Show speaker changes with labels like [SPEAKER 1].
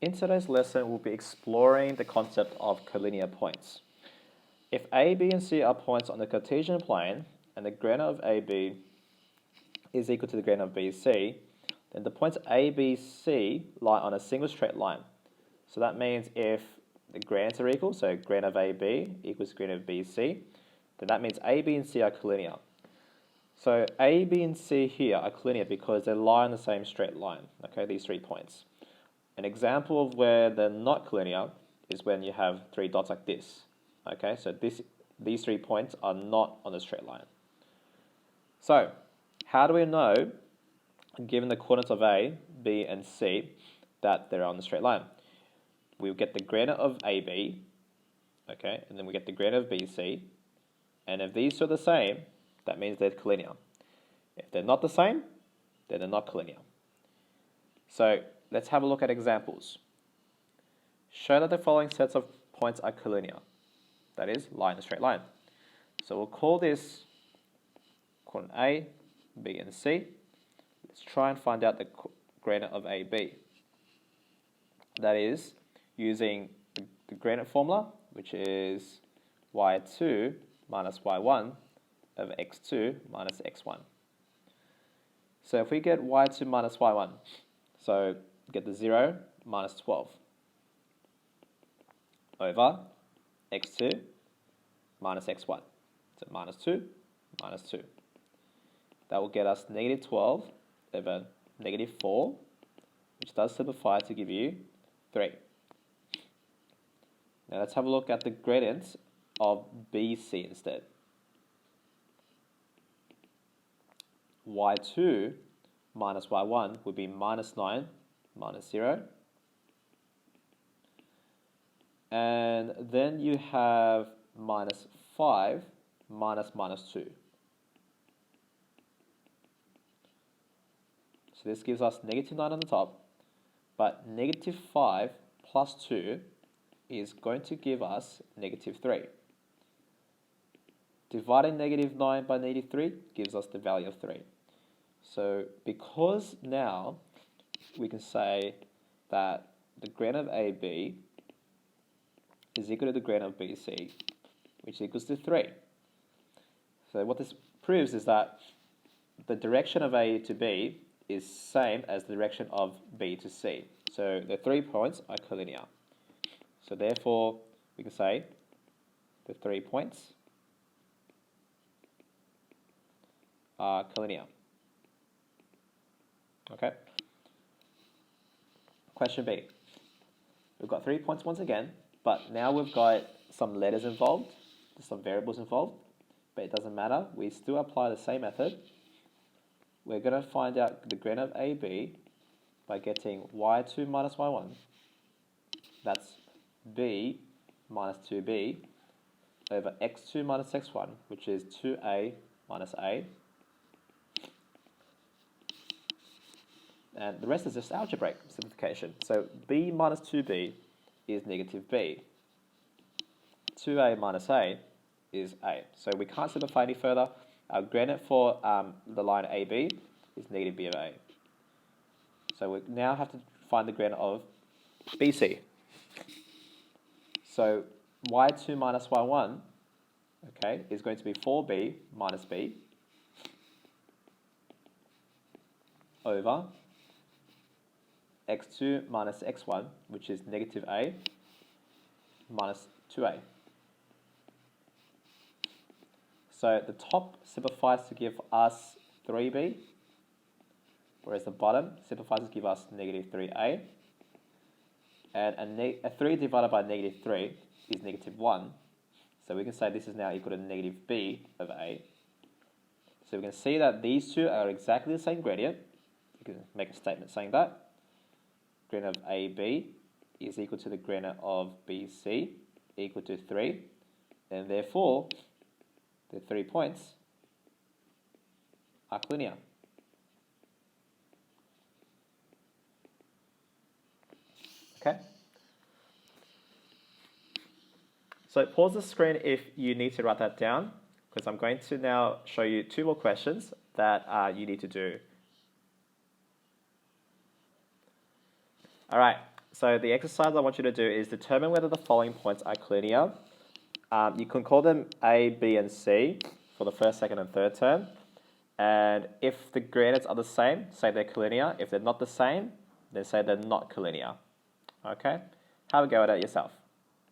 [SPEAKER 1] In today's lesson, we'll be exploring the concept of collinear points. If A, B, and C are points on the Cartesian plane, and the gradient of AB is equal to the gradient of BC, then the points A, B, C lie on a single straight line. So that means if the gradients are equal, so gradient of AB equals gradient of BC, then that means A, B, and C are collinear. So A, B, and C here are collinear because they lie on the same straight line, okay, these 3 points. An example of where they're not collinear is when you have 3 dots like this, okay, so these 3 points are not on a straight line. So how do we know, given the coordinates of A, B, and C, that they're on the straight line? We'll get the gradient of AB, okay, and then we get the gradient of BC, and if these two are the same, that means they're collinear. If they're not the same, then they're not collinear. So let's have a look at examples. Show that the following sets of points are collinear, that is, lie in a straight line. So we'll call this coordinate A, B, and C. Let's try and find out the gradient of AB. That is, using the gradient formula, which is y2 minus y1 over x2 minus x1. So if we get y2 minus y1, so get the 0 minus 12 over x2 minus x1. So minus 2 minus 2. That will get us negative 12 over negative 4, which does simplify to give you 3. Now let's have a look at the gradients of BC instead. y2 minus y1 would be minus 9 minus 0. And then you have minus 5 minus minus 2. So this gives us negative 9 on the top, but negative 5 plus 2 is going to give us negative 3. Dividing negative 9 by negative 3 gives us the value of 3. So because now we can say that the gradient of AB is equal to the gradient of BC, which equals to 3. So what this proves is that the direction of A to B is same as the direction of B to C. So the 3 points are collinear. So therefore, we can say the 3 points are collinear. Okay. Question B. We've got 3 points once again, but now we've got some letters involved, some variables involved, but it doesn't matter. We still apply the same method. We're going to find out the gradient of AB by getting y2 minus y1. That's b minus 2b over x2 minus x1, which is 2a minus a. And the rest is just algebraic simplification. So b minus 2b is negative b. 2a minus a is a. So we can't simplify any further. Our gradient for the line AB is negative b of a. So we now have to find the gradient of BC. So y2 minus y1, okay, is going to be 4b minus b over x2 minus x1, which is negative a minus 2a. So the top simplifies to give us 3b, whereas the bottom simplifies to give us negative 3a. And a 3 divided by negative 3 is negative 1. So we can say this is now equal to negative b over a. So we can see that these two are exactly the same gradient. You can make a statement saying that. Gradient of AB is equal to the gradient of BC equal to 3. And therefore, the 3 points are collinear. Okay. So pause the screen if you need to write that down, because I'm going to now show you 2 more questions that you need to do. All right, So the exercise I want you to do is determine whether the following points are collinear. You can call them A, B, and C for the first, second, and third term. And if the gradients are the same, say they're collinear. If they're not the same, then say they're not collinear. Okay? Have a go at it yourself.